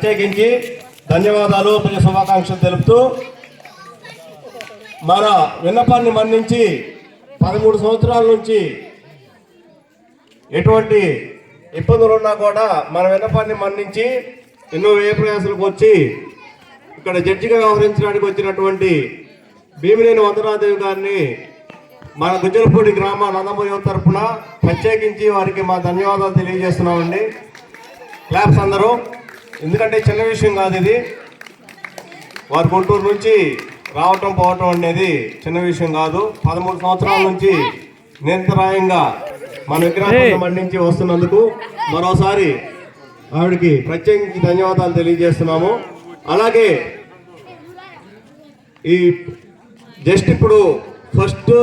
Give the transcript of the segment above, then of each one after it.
ప్రత్యేకించి ధన్యవాదాలు, శుభాకాంక్షలు తెలుపుతూ మన విన్నపాన్ని మన్నించి 13 సంవత్సరాల నుంచి ఎటువంటి ఇబ్బందులు ఉన్నా కూడా మన విన్నపాన్ని మన్నించి ఎన్నో వ్యయ ప్రయాసాలకు వచ్చి ఇక్కడ జడ్జిగా వ్యవహరించడానికి వచ్చినటువంటి భీమినేని వందనాదేవి గారిని మన గుజ్జలపూడి గ్రామ నందమూరి యువత తరఫున ప్రత్యేకించి వారికి మా ధన్యవాదాలు తెలియజేస్తున్నామండి. క్లాప్స్ అందరూ, ఎందుకంటే చిన్న విషయం కాదు ఇది. వారి గుంటూరు నుంచి రావటం పోవటం అనేది చిన్న విషయం కాదు. 13 సంవత్సరాల నుంచి నిరంతరాయంగా మన విగ్రహాన్ని మండించి వస్తున్నందుకు మరోసారి ఆవిడకి ప్రత్యేకించి ధన్యవాదాలు తెలియజేస్తున్నాము. అలాగే ఈ జస్ట్ ఇప్పుడు ఫస్ట్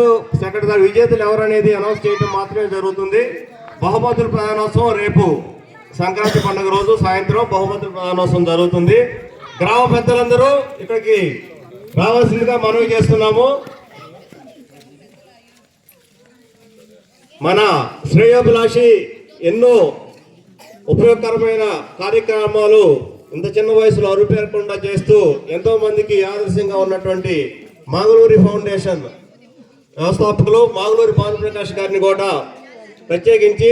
సెకండ్ థర్డ్ విజేతలు ఎవరనేది అనౌన్స్ చేయడం మాత్రమే జరుగుతుంది. బహుమతుల ప్రధానోత్సవం రేపు సంక్రాంతి పండుగ రోజు సాయంత్రం బహుమతుల ప్రధానోత్సవం జరుగుతుంది. గ్రామ పెద్దలందరూ ఇక్కడికి రావాల్సిందిగా మనవి చేస్తున్నాము. మన శ్రేయోభిలాషి ఎన్నో ఉపయోగకరమైన కార్యక్రమాలు ఇంత చిన్న వయసులో అరుపేరకుండా చేస్తూ ఎంతో మందికి ఆదర్శంగా ఉన్నటువంటి మాగులూరి ఫౌండేషన్ వ్యవస్థాపకులు మాగులూరి భానుప్రకాష్ గారిని కూడా ప్రత్యేకించి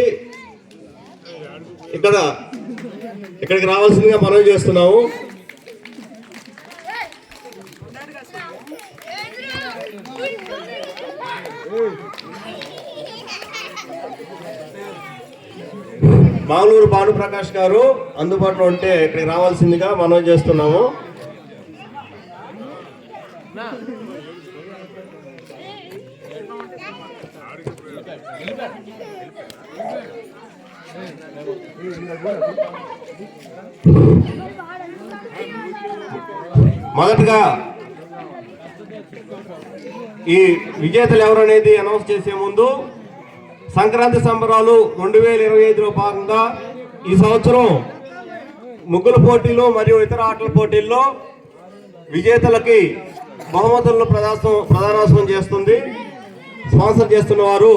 ఇక్కడికి రావాల్సిందిగా మనవి చేస్తున్నాము. మాగులూరు భానుప్రకాష్ గారు అందుబాటులో ఉంటే ఇక్కడికి రావాల్సిందిగా మనవి చేస్తున్నాము. మొదటగా ఈ విజేతలు ఎవరనేది అనౌన్స్ చేసే ముందు సంక్రాంతి సంబరాలు 2025లో భాగంగా ఈ సంవత్సరం ముగ్గుల పోటీలు మరియు ఇతర ఆటల పోటీల్లో విజేతలకి బహుమతులను ప్రదానోత్సవం చేస్తుంది. స్పాన్సర్ చేస్తున్న వారు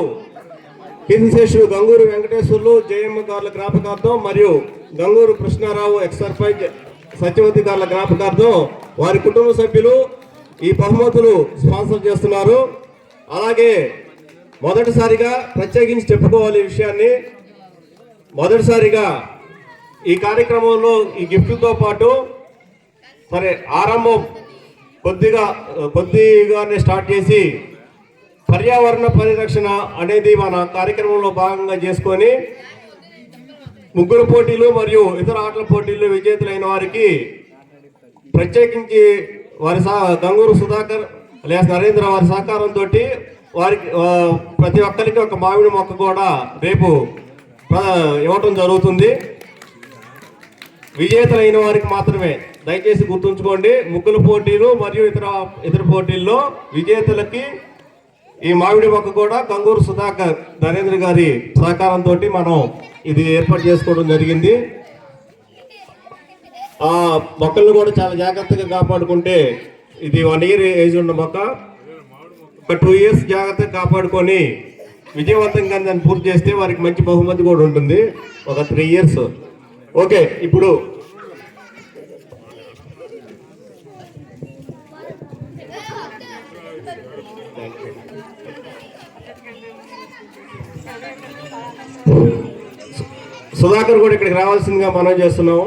కీర్తిశేషులు గంగూరు వెంకటేశ్వర్లు జయమ్మ గారుల జ్ఞాపకార్థం మరియు గంగూరు కృష్ణారావు ఎక్స్ సర్పంచ్ సత్యవతి గారుల జ్ఞాపకార్థం వారి కుటుంబ సభ్యులు ఈ బహుమతులు స్పాన్సర్ చేస్తున్నారు. అలాగే మొదటిసారిగా ప్రత్యేకించి చెప్పుకోవాలి ఈ విషయాన్ని. మొదటిసారిగా ఈ కార్యక్రమంలో ఈ గిఫ్ట్తో పాటు సరే ఆరంభం కొద్దిగానే స్టార్ట్ చేసి పర్యావరణ పరిరక్షణ అనేది మన కార్యక్రమంలో భాగంగా చేసుకొని ముగ్గురు పోటీలు మరియు ఇతర ఆటల పోటీల్లో విజేతలైన వారికి ప్రత్యేకించి వారి గంగూరు సుధాకర్ లేదా నరేంద్ర వారి సహకారంతో వారికి ప్రతి ఒక్కరికి ఒక మామిడి మొక్క కూడా రేపు ఇవ్వటం జరుగుతుంది. విజేతలైన వారికి మాత్రమే దయచేసి గుర్తుంచుకోండి. ముగ్గుల పోటీలు మరియు ఇతర పోటీల్లో విజేతలకి ఈ మామిడి మొక్క కూడా గంగూరు సుధాకర్ నరేంద్ర గారి సహకారంతో మనం ఇది ఏర్పాటు చేసుకోవడం జరిగింది. ఆ మొక్కలను కూడా చాలా జాగ్రత్తగా కాపాడుకుంటే ఇది 1 year ఏజ్ ఉన్న మొక్క. ఒక 2 years జాగ్రత్తగా కాపాడుకొని విజయవంతంగా దాన్ని పూర్తి చేస్తే వారికి మంచి బహుమతి కూడా ఉంటుంది. ఒక 3 years. ఓకే, ఇప్పుడు సుధాకర్ కూడా ఇక్కడికి రావాల్సిందిగా మనం చేస్తున్నాము.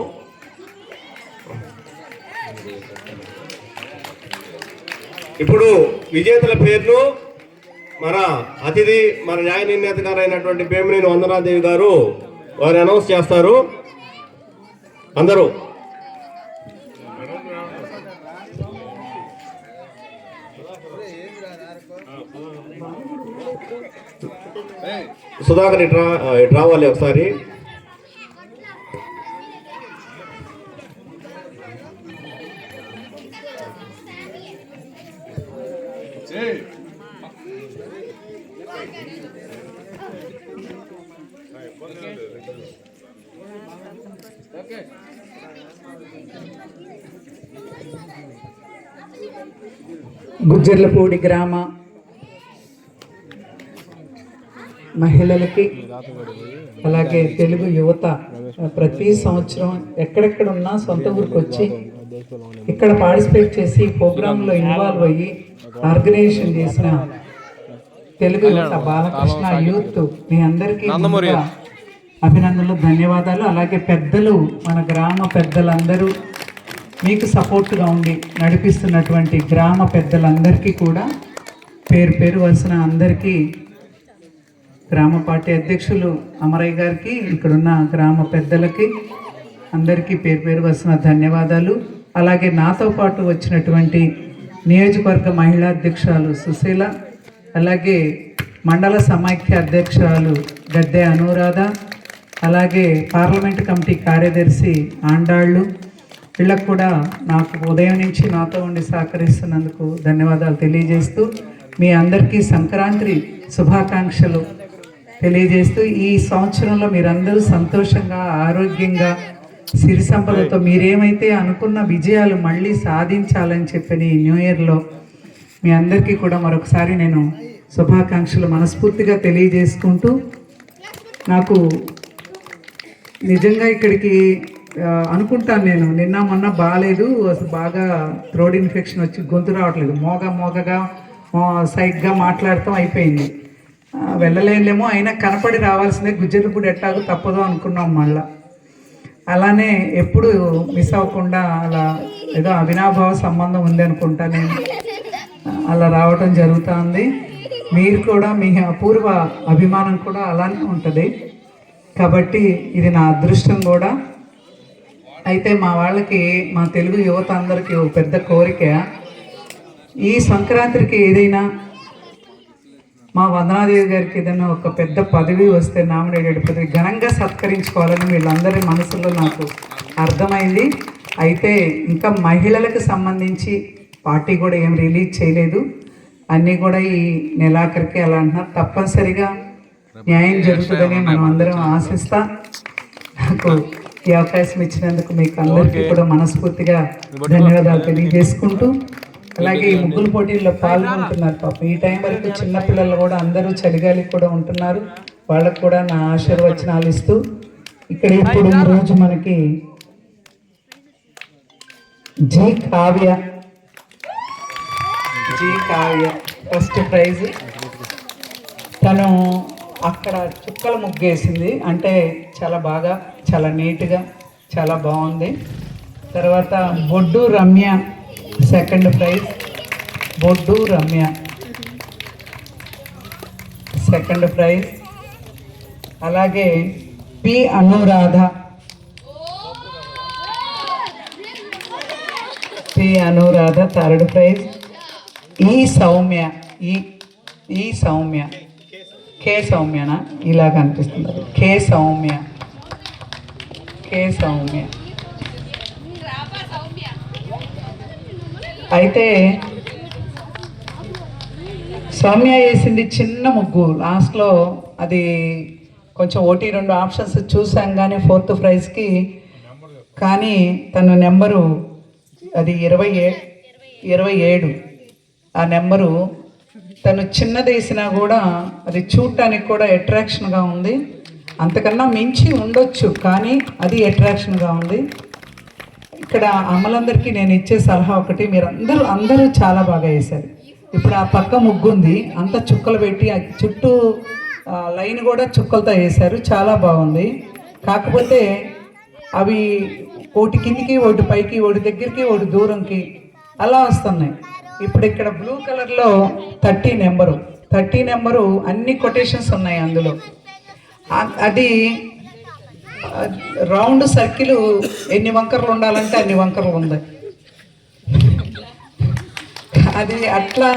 ఇప్పుడు విజేతల పేర్లు మన అతిథి మన న్యాయ నిర్ణేత గారు అయినటువంటి భీమినేని వందనాదేవి గారు వారు అనౌన్స్ చేస్తారు. అందరూ సుధాకర్ ఇటు రావాలి ఒకసారి. గుజ్జర్లపూడి గ్రామ మహిళలకి అలాగే తెలుగు యువత ప్రతి సంవత్సరం ఎక్కడెక్కడ ఉన్నా సొంత ఊరికి వచ్చి ఇక్కడ పార్టిసిపేట్ చేసి ప్రోగ్రాంలో ఇన్వాల్వ్ అయ్యి ఆర్గనైజేషన్ చేసిన తెలుగు యువత బాలకృష్ణ యూత్ మీ అందరికీ అభినందనలు, ధన్యవాదాలు. అలాగే పెద్దలు, మన గ్రామ పెద్దలందరూ మీకు సపోర్ట్గా ఉండి నడిపిస్తున్నటువంటి గ్రామ పెద్దలందరికీ కూడా పేరు పేరు వరుసన అందరికీ, గ్రామ పార్టీ అధ్యక్షులు అమరయ్య గారికి, ఇక్కడున్న గ్రామ పెద్దలకి అందరికీ పేరు పేరు వరుసన ధన్యవాదాలు. అలాగే నాతో పాటు వచ్చినటువంటి నియోజకవర్గ మహిళా అధ్యక్షురాలు సుశీల, అలాగే మండల సమైక్య అధ్యక్షురాలు గద్దె అనురాధ, అలాగే పార్లమెంటు కమిటీ కార్యదర్శి ఆండాళ్ళు, వీళ్ళకు కూడా నాకు ఉదయం నుంచి నాతో ఉండి సహకరిస్తున్నందుకు ధన్యవాదాలు తెలియజేస్తూ, మీ అందరికీ సంక్రాంతి శుభాకాంక్షలు తెలియజేస్తూ, ఈ సంవత్సరంలో మీరందరూ సంతోషంగా, ఆరోగ్యంగా, సిరి సంపదతో మీరేమైతే అనుకున్న విజయాలు మళ్ళీ సాధించాలని చెప్పని న్యూ ఇయర్లో మీ అందరికీ కూడా మరొకసారి నేను శుభాకాంక్షలు మనస్ఫూర్తిగా తెలియజేసుకుంటూ, నాకు నిజంగా ఇక్కడికి అనుకుంటాను నేను నిన్న మొన్న బాగాలేదు, అసలు బాగా థ్రోట్ ఇన్ఫెక్షన్ వచ్చి గొంతు రావట్లేదు, మోగగా సైగ్గా మాట్లాడటం అయిపోయింది. వెళ్ళలేమో, అయినా కనపడి రావాల్సిందే, గుజ్జలపూడి ఎట్టాగో తప్పదు అనుకున్నాం. మళ్ళా అలానే ఎప్పుడు మిస్ అవ్వకుండా అలా ఏదో అవినాభావ సంబంధం ఉంది అనుకుంటా, నేను అలా రావటం జరుగుతుంది. మీరు కూడా మీ అపూర్వ అభిమానం కూడా అలానే ఉంటుంది కాబట్టి ఇది నా అదృష్టం కూడా. అయితే మా వాళ్ళకి, మా తెలుగు యువత అందరికీ ఒక పెద్ద కోరిక, ఈ సంక్రాంతికి ఏదైనా మా వందనాదేవి గారికి ఏదైనా ఒక పెద్ద పదవి వస్తే, నామినేటెడ్ పదవి ఘనంగా సత్కరించుకోవాలని వీళ్ళందరి మనసులో నాకు అర్థమైంది. అయితే ఇంకా మహిళలకు సంబంధించి పార్టీ కూడా ఏం రిలీజ్ చేయలేదు, అన్నీ కూడా ఈ నెలాఖరికి అలా అంటున్నారు. తప్పనిసరిగా న్యాయం జరుగుతుందని మనం అందరం ఆశిస్తా. నాకు ఈ అవకాశం ఇచ్చినందుకు మీకు అందరికీ కూడా మనస్ఫూర్తిగా ధన్యవాదాలు తెలియజేసుకుంటూ, అలాగే ఈ ముగ్గుల పోటీల్లో పాల్గొంటున్నారు పాపం. ఈ టైం వరకు చిన్నపిల్లలు కూడా అందరూ చలిగాలికి కూడా ఉంటున్నారు, వాళ్ళకు కూడా నా ఆశీర్వచనాలు ఇస్తూ, ఇక్కడ ఇప్పుడు ఈరోజు మనకి జీ కావ్య ఫస్ట్ ప్రైజ్. తను అక్కడ చుక్కల ముగ్గేసింది, అంటే చాలా బాగా, చాలా నీట్గా, చాలా బాగుంది. తర్వాత బొడ్డు రమ్య సెకండ్ ప్రైజ్, బొడ్డు రమ్య సెకండ్ ప్రైజ్. అలాగే పి అనురాధ థర్డ్ ప్రైజ్. ఈ సౌమ్య కే సౌమ్యనా ఇలా కనిపిస్తుంది, కే సౌమ్య. అయితే సౌమ్య వేసింది చిన్న ముగ్గు, లాస్ట్లో అది కొంచెం 1-2 ఆప్షన్స్ చూసాం కానీ ఫోర్త్ ప్రైజ్కి, కానీ తన నెంబరు అది 27. ఆ నెంబరు తను చిన్నది వేసినా కూడా అది చూడటానికి కూడా అట్రాక్షన్గా ఉంది. అంతకన్నా మించి ఉండొచ్చు కానీ అది అట్రాక్షన్గా ఉంది. ఇక్కడ అమ్మలందరికీ నేను ఇచ్చే సలహా ఒకటి, మీరు అందరూ చాలా బాగా వేశారు. ఇప్పుడు ఆ పక్క ముగ్గుంది, అంత చుక్కలు పెట్టి ఆ చుట్టూ లైన్ కూడా చుక్కలతో వేశారు, చాలా బాగుంది. కాకపోతే అవి ఒకటి కిందికి, ఒకటి పైకి, ఒకటి దగ్గరికి, ఒకటి దూరంకి అలా వస్తున్నాయి. ఇప్పుడు ఇక్కడ బ్లూ కలర్లో 30 నెంబరు అన్ని కొటేషన్స్ ఉన్నాయి అందులో. అది రౌండ్ సర్కిల్ ఎన్ని వంకర్లు ఉండాలంటే అన్ని వంకర్లు ఉంది. అది అట్లా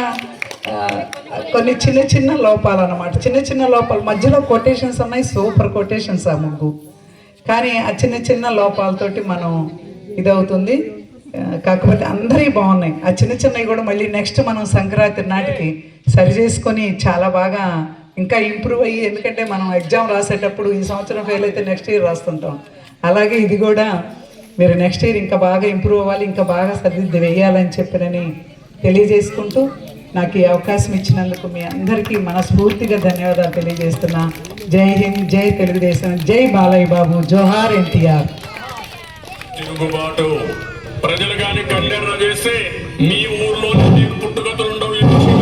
కొన్ని చిన్న లోపాలు అన్నమాట, చిన్న లోపాలు. మధ్యలో కొటేషన్స్ ఉన్నాయి, సూపర్ కొటేషన్స్ ఆ ముగ్గు. కానీ ఆ చిన్న లోపాలతోటి మనం ఇదవుతుంది. కాకపోతే అందరివి బాగున్నాయి. ఆ చిన్నవి కూడా మళ్ళీ నెక్స్ట్ మనం సంక్రాంతి నాటికి సరి చేసుకొని చాలా బాగా ఇంకా ఇంప్రూవ్ అయ్యి, ఎందుకంటే మనం ఎగ్జామ్ రాసేటప్పుడు ఈ సంవత్సరం ఫెయిల్ అయితే నెక్స్ట్ ఇయర్ రాస్తుంటాం. అలాగే ఇది కూడా మీరు నెక్స్ట్ ఇయర్ ఇంకా బాగా ఇంప్రూవ్ అవ్వాలి, ఇంకా బాగా సరిదిద్ది వేయాలని చెప్పినని తెలియజేసుకుంటూ, నాకు ఈ అవకాశం ఇచ్చినందుకు మీ అందరికీ మనస్ఫూర్తిగా ధన్యవాదాలు తెలియజేస్తున్నా. జై హింద్, జై తెలుగుదేశం, జై బాలయ్య బాబు, జోహార్ ఎన్టీఆర్. తిరుగుబాటు ప్రజలు కానీ కళ్ళెర్ర చేస్తే మీ